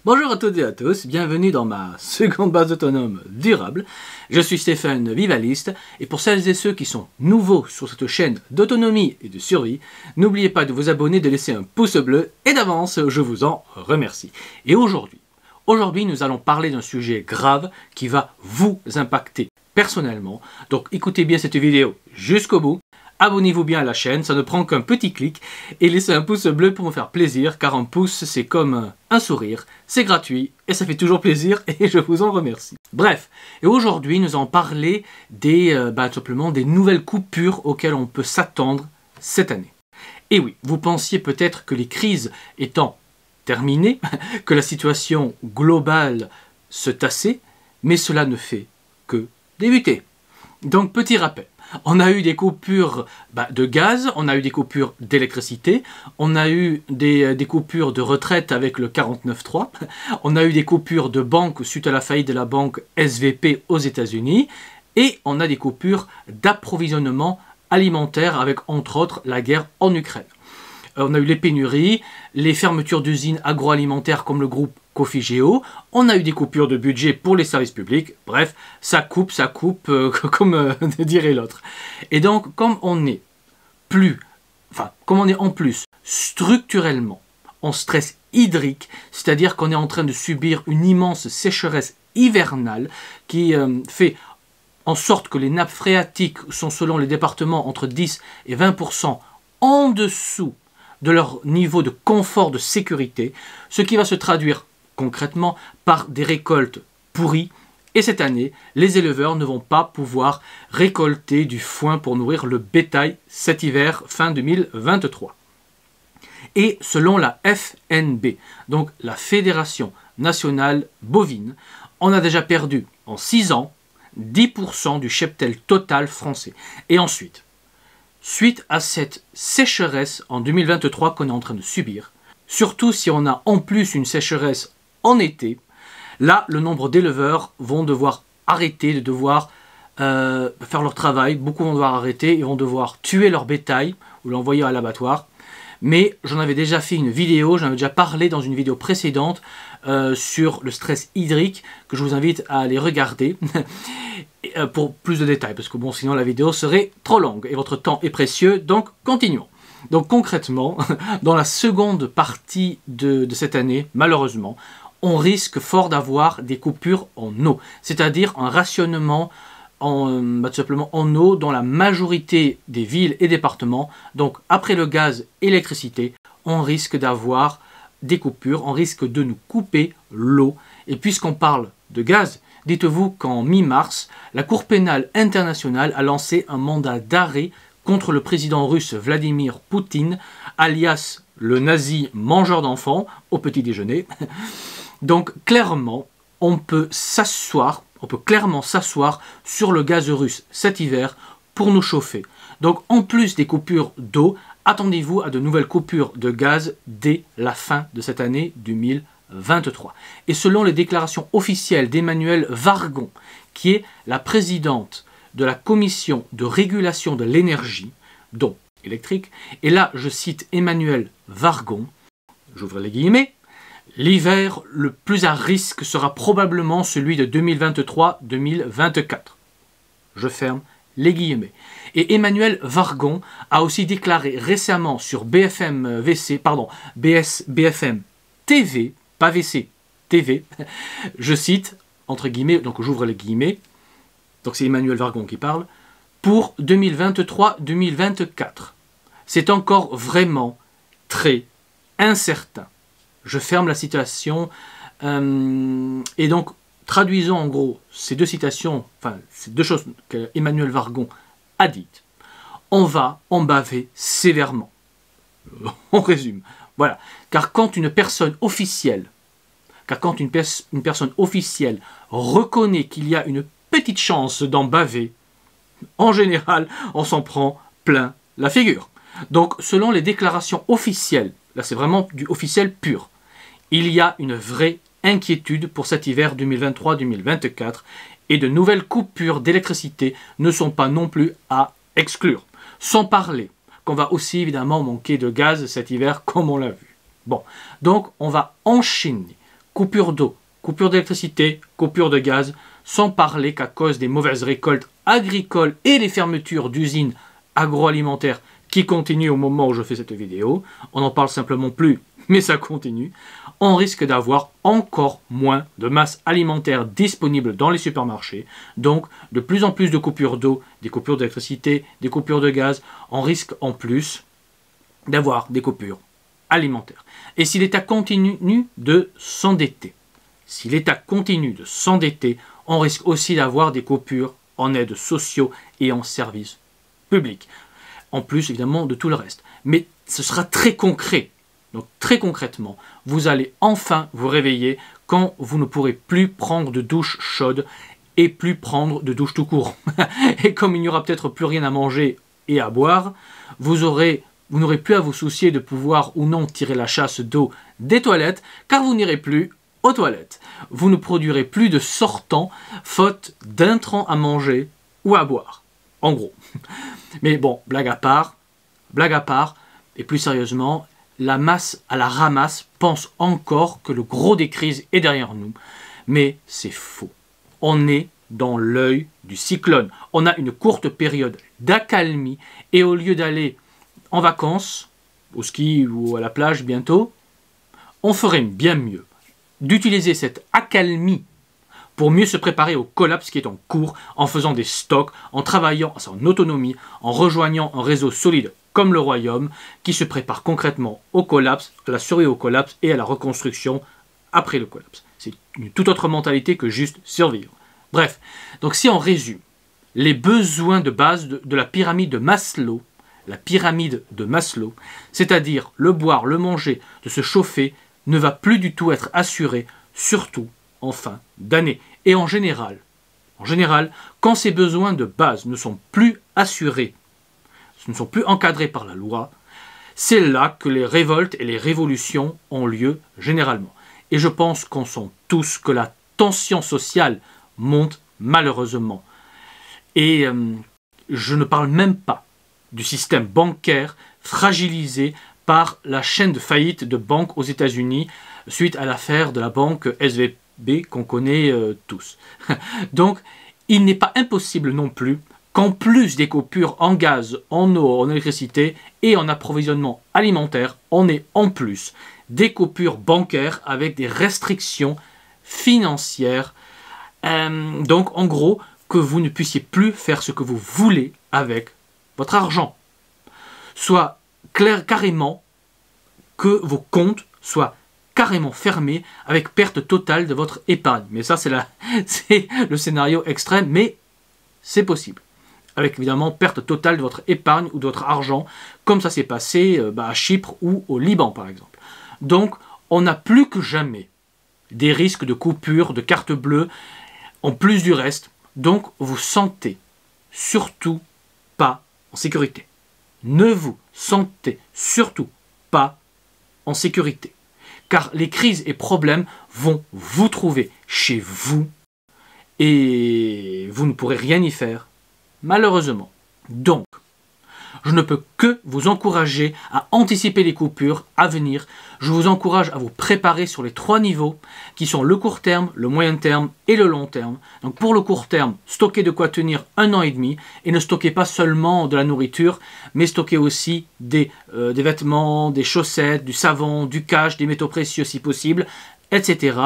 Bonjour à toutes et à tous, bienvenue dans ma seconde base autonome durable. Je suis Stéphane Vivaliste et pour celles et ceux qui sont nouveaux sur cette chaîne d'autonomie et de survie, n'oubliez pas de vous abonner, de laisser un pouce bleu et d'avance, je vous en remercie. Et aujourd'hui, nous allons parler d'un sujet grave qui va vous impacter personnellement. Donc écoutez bien cette vidéo jusqu'au bout. Abonnez-vous bien à la chaîne, ça ne prend qu'un petit clic et laissez un pouce bleu pour me faire plaisir car un pouce c'est comme un sourire, c'est gratuit et ça fait toujours plaisir et je vous en remercie. Bref, et aujourd'hui nous allons parler tout simplement des nouvelles coupures auxquelles on peut s'attendre cette année. Et oui, vous pensiez peut-être que les crises étant terminées, que la situation globale se tassait, mais cela ne fait que débuter. Donc petit rappel. On a eu des coupures de gaz, on a eu des coupures d'électricité, on a eu des coupures de retraite avec le 49.3, on a eu des coupures de banque suite à la faillite de la banque SVP aux États-Unis, et on a des coupures d'approvisionnement alimentaire avec entre autres la guerre en Ukraine. On a eu les pénuries, les fermetures d'usines agroalimentaires comme le groupe Cofigeo, on a eu des coupures de budget pour les services publics, bref, ça coupe, comme dirait l'autre. Et donc, comme on est en plus structurellement en stress hydrique, c'est-à-dire qu'on est en train de subir une immense sécheresse hivernale qui fait en sorte que les nappes phréatiques sont selon les départements entre 10 et 20% en dessous de leur niveau de confort de sécurité, ce qui va se traduire concrètement par des récoltes pourries. Et cette année, les éleveurs ne vont pas pouvoir récolter du foin pour nourrir le bétail cet hiver fin 2023. Et selon la FNB, donc la Fédération Nationale Bovine, on a déjà perdu en 6 ans 10% du cheptel total français. Et ensuite, suite à cette sécheresse en 2023 qu'on est en train de subir, surtout si on a en plus une sécheresse en été, là le nombre d'éleveurs vont devoir arrêter de devoir faire leur travail, beaucoup vont devoir arrêter, ils vont devoir tuer leur bétail ou l'envoyer à l'abattoir. Mais j'en avais déjà fait une vidéo, j'en avais déjà parlé dans une vidéo précédente sur le stress hydrique, que je vous invite à aller regarder pour plus de détails, parce que bon, sinon la vidéo serait trop longue et votre temps est précieux, donc continuons. Donc concrètement, dans la seconde partie de cette année, malheureusement, on risque fort d'avoir des coupures en eau, c'est-à-dire un rationnement tout simplement en eau dans la majorité des villes et départements. Donc après le gaz et l'électricité, on risque d'avoir des coupures, on risque de nous couper l'eau. Et puisqu'on parle de gaz, dites-vous qu'en mi-mars, la Cour pénale internationale a lancé un mandat d'arrêt contre le président russe Vladimir Poutine, alias le nazi mangeur d'enfants au petit déjeuner. Donc clairement, on peut clairement s'asseoir sur le gaz russe cet hiver pour nous chauffer. Donc en plus des coupures d'eau, attendez-vous à de nouvelles coupures de gaz dès la fin de cette année 2023. Et selon les déclarations officielles d'Emmanuelle Wargon, qui est la présidente de la Commission de régulation de l'énergie, dont électrique, et là je cite Emmanuelle Wargon, j'ouvre les guillemets, l'hiver le plus à risque sera probablement celui de 2023-2024. Je ferme les guillemets. Et Emmanuelle Wargon a aussi déclaré récemment sur BFM TV, pas VC, TV, je cite, entre guillemets, donc j'ouvre les guillemets, donc c'est Emmanuelle Wargon qui parle, pour 2023-2024. C'est encore vraiment très incertain. Je ferme la citation. Et donc, traduisons en gros ces deux citations, ces deux choses qu'Emmanuelle Wargon a dites. On va en baver sévèrement. On résume. Voilà. Car quand une personne officielle reconnaît qu'il y a une petite chance d'en baver, en général, on s'en prend plein la figure. Donc, selon les déclarations officielles, là c'est vraiment du officiel pur, il y a une vraie inquiétude pour cet hiver 2023-2024 et de nouvelles coupures d'électricité ne sont pas non plus à exclure. Sans parler qu'on va aussi évidemment manquer de gaz cet hiver comme on l'a vu. Bon, donc on va enchaîner coupure d'eau, coupure d'électricité, coupure de gaz, sans parler qu'à cause des mauvaises récoltes agricoles et les fermetures d'usines agroalimentaires qui continuent au moment où je fais cette vidéo, on n'en parle simplement plus, mais ça continue, on risque d'avoir encore moins de masse alimentaire disponible dans les supermarchés, donc de plus en plus de coupures d'eau, des coupures d'électricité, des coupures de gaz, on risque en plus d'avoir des coupures alimentaires. Et si l'État continue de s'endetter, on risque aussi d'avoir des coupures en aides sociaux et en services publics. En plus, évidemment, de tout le reste. Mais ce sera très concret. Donc, très concrètement, vous allez enfin vous réveiller quand vous ne pourrez plus prendre de douche chaude et plus prendre de douche tout court. Et comme il n'y aura peut-être plus rien à manger et à boire, vous n'aurez plus à vous soucier de pouvoir ou non tirer la chasse d'eau des toilettes, car vous n'irez plus aux toilettes. Vous ne produirez plus de sortants, faute d'intrants à manger ou à boire. En gros. Mais bon, blague à part, et plus sérieusement, la masse à la ramasse pense encore que le gros des crises est derrière nous. Mais c'est faux. On est dans l'œil du cyclone. On a une courte période d'accalmie et au lieu d'aller en vacances, au ski ou à la plage bientôt, on ferait bien mieux d'utiliser cette accalmie pour mieux se préparer au collapse qui est en cours, en faisant des stocks, en travaillant à son autonomie, en rejoignant un réseau solide comme le Royaume, qui se prépare concrètement au collapse, à la survie au collapse et à la reconstruction après le collapse. C'est une toute autre mentalité que juste survivre. Bref, donc si on résume, les besoins de base de la pyramide de Maslow, c'est-à-dire le boire, le manger, de se chauffer, ne va plus du tout être assuré, surtout en fin d'année. Et en général, quand ces besoins de base ne sont plus assurés, ne sont plus encadrés par la loi, c'est là que les révoltes et les révolutions ont lieu généralement. Et je pense qu'on sent tous que la tension sociale monte malheureusement. Et je ne parle même pas du système bancaire fragilisé par la chaîne de faillite de banques aux États-Unis suite à l'affaire de la banque SVB qu'on connaît tous. Donc, il n'est pas impossible non plus qu'en plus des coupures en gaz, en eau, en électricité et en approvisionnement alimentaire, on ait en plus des coupures bancaires avec des restrictions financières. Donc, en gros, que vous ne puissiez plus faire ce que vous voulez avec votre argent. Soit carrément que vos comptes soient carrément fermés avec perte totale de votre épargne. Mais ça, c'est le scénario extrême, mais c'est possible. Avec évidemment perte totale de votre épargne ou de votre argent, comme ça s'est passé à Chypre ou au Liban par exemple. Donc, on n'a plus que jamais des risques de coupure, de carte bleue, en plus du reste. Donc, vous sentez surtout pas en sécurité. Ne vous sentez surtout pas en sécurité. Car les crises et problèmes vont vous trouver chez vous et vous ne pourrez rien y faire, malheureusement. Donc, je ne peux que vous encourager à anticiper les coupures à venir. Je vous encourage à vous préparer sur les 3 niveaux qui sont le court terme, le moyen terme et le long terme. Donc pour le court terme, stockez de quoi tenir 1 an et demi et ne stockez pas seulement de la nourriture, mais stockez aussi des vêtements, des chaussettes, du savon, du cash, des métaux précieux si possible, etc.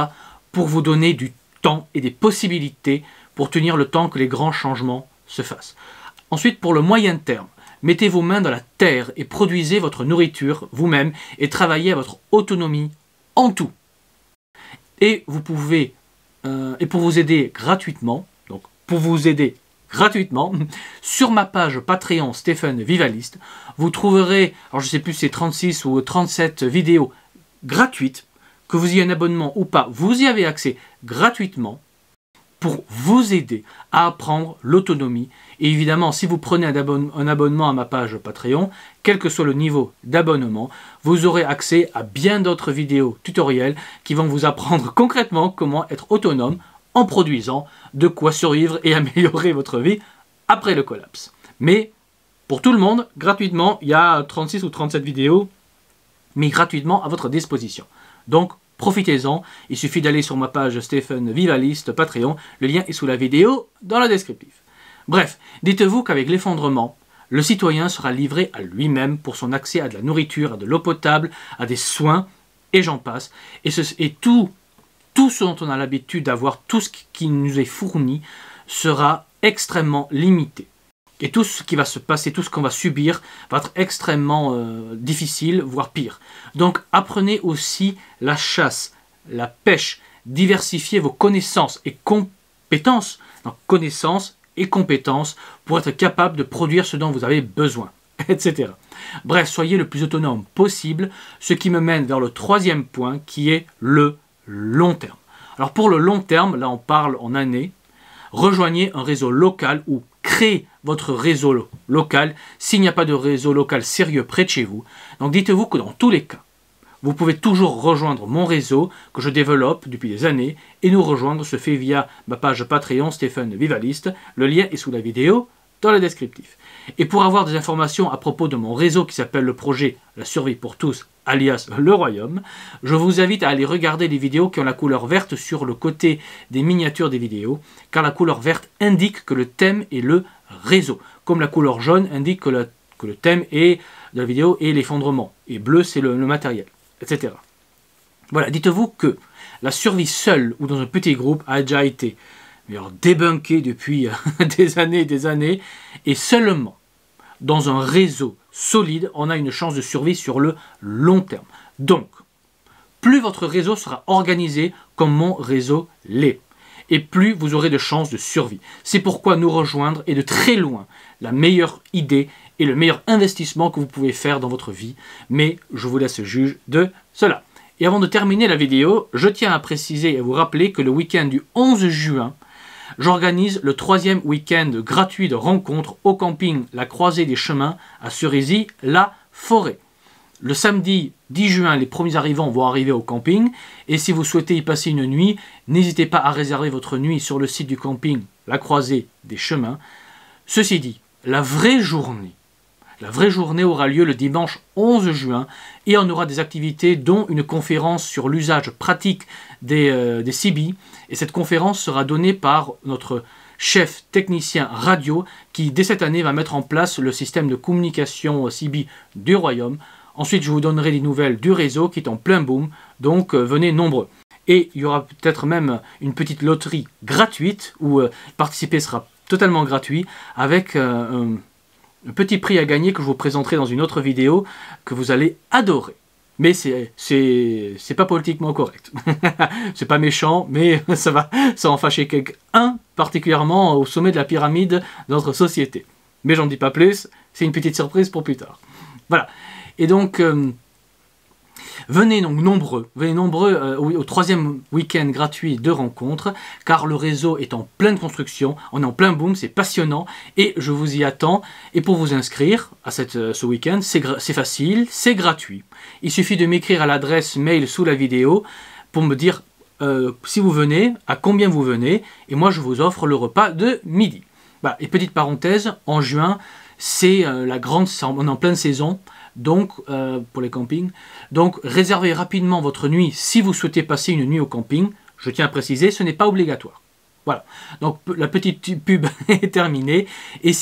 pour vous donner du temps et des possibilités pour tenir le temps que les grands changements se fassent. Ensuite, pour le moyen terme, mettez vos mains dans la terre et produisez votre nourriture vous-même et travaillez à votre autonomie en tout. Et vous pouvez, et pour vous aider gratuitement, sur ma page Patreon Stéphane Vivaliste, vous trouverez, alors je ne sais plus si c'est 36 ou 37 vidéos gratuites, que vous ayez un abonnement ou pas, vous y avez accès gratuitement pour vous aider à apprendre l'autonomie. Et évidemment, si vous prenez un abonnement à ma page Patreon, quel que soit le niveau d'abonnement, vous aurez accès à bien d'autres vidéos tutoriels qui vont vous apprendre concrètement comment être autonome en produisant de quoi survivre et améliorer votre vie après le collapse. Mais pour tout le monde, gratuitement, il y a 36 ou 37 vidéos, mais gratuitement à votre disposition. Donc, profitez-en. Il suffit d'aller sur ma page Stéphane Vivaliste Patreon. Le lien est sous la vidéo dans la descriptive. Bref, dites-vous qu'avec l'effondrement, le citoyen sera livré à lui-même pour son accès à de la nourriture, à de l'eau potable, à des soins, et j'en passe. Et tout ce dont on a l'habitude d'avoir, tout ce qui nous est fourni, sera extrêmement limité. Et tout ce qui va se passer, tout ce qu'on va subir, va être extrêmement difficile, voire pire. Donc apprenez aussi la chasse, la pêche, diversifiez vos connaissances et compétences. Donc connaissances et compétences pour être capable de produire ce dont vous avez besoin, etc. Bref, soyez le plus autonome possible, ce qui me mène vers le troisième point qui est le long terme. Alors pour le long terme, là on parle en années, rejoignez un réseau local ou créez votre réseau local s'il n'y a pas de réseau local sérieux près de chez vous. Donc dites-vous que dans tous les cas, vous pouvez toujours rejoindre mon réseau que je développe depuis des années et nous rejoindre se fait via ma page Patreon Stéphane Vivaliste. Le lien est sous la vidéo dans le descriptif. Et pour avoir des informations à propos de mon réseau qui s'appelle le projet La Survie pour tous, alias Le Royaume, je vous invite à aller regarder les vidéos qui ont la couleur verte sur le côté des miniatures des vidéos, car la couleur verte indique que le thème est le réseau, comme la couleur jaune indique que le thème est de la vidéo est l'effondrement, et bleu c'est le matériel, etc. Voilà, dites-vous que la survie seule ou dans un petit groupe a déjà été débunkée depuis des années, et seulement dans un réseau solide, on a une chance de survie sur le long terme. Donc, plus votre réseau sera organisé comme mon réseau l'est, et plus vous aurez de chances de survie. C'est pourquoi nous rejoindre est de très loin la meilleure idée et le meilleur investissement que vous pouvez faire dans votre vie, mais je vous laisse juge de cela. Et avant de terminer la vidéo, je tiens à préciser et à vous rappeler que le week-end du 11 juin, j'organise le 3e week-end gratuit de rencontres au camping La Croisée des Chemins à Cerisy-la-Forêt. Le samedi 10 juin, les premiers arrivants vont arriver au camping et si vous souhaitez y passer une nuit, n'hésitez pas à réserver votre nuit sur le site du camping La Croisée des Chemins. Ceci dit, la vraie journée aura lieu le dimanche 11 juin et on aura des activités dont une conférence sur l'usage pratique des CB. Et cette conférence sera donnée par notre chef technicien radio qui dès cette année va mettre en place le système de communication CB du Royaume. Ensuite je vous donnerai des nouvelles du réseau qui est en plein boom, donc venez nombreux. Et il y aura peut-être même une petite loterie gratuite où participer sera totalement gratuit avec un petit prix à gagner que je vous présenterai dans une autre vidéo que vous allez adorer. Mais c'est pas politiquement correct. C'est pas méchant, mais ça va en fâcher quelqu'un, particulièrement au sommet de la pyramide de notre société. Mais j'en dis pas plus, c'est une petite surprise pour plus tard. Voilà. Et donc, venez donc nombreux au 3e week-end gratuit de rencontres, car le réseau est en pleine construction, on est en plein boom, c'est passionnant, et je vous y attends. Et pour vous inscrire à ce week-end, c'est facile, c'est gratuit. Il suffit de m'écrire à l'adresse mail sous la vidéo pour me dire si vous venez, à combien vous venez, et moi je vous offre le repas de midi. Voilà. Et petite parenthèse, en juin, c'est on est en pleine saison, donc pour les campings. Donc réservez rapidement votre nuit si vous souhaitez passer une nuit au camping. Je tiens à préciser, ce n'est pas obligatoire. Voilà, donc la petite pub est terminée. Et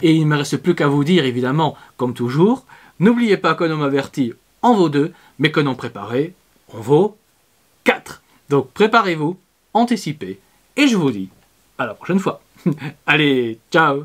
il ne me reste plus qu'à vous dire, évidemment, comme toujours, n'oubliez pas qu'un homme averti en vaut 2, mais qu'un homme préparé en vaut 4. Donc préparez-vous, anticipez, et je vous dis à la prochaine fois. Allez, ciao!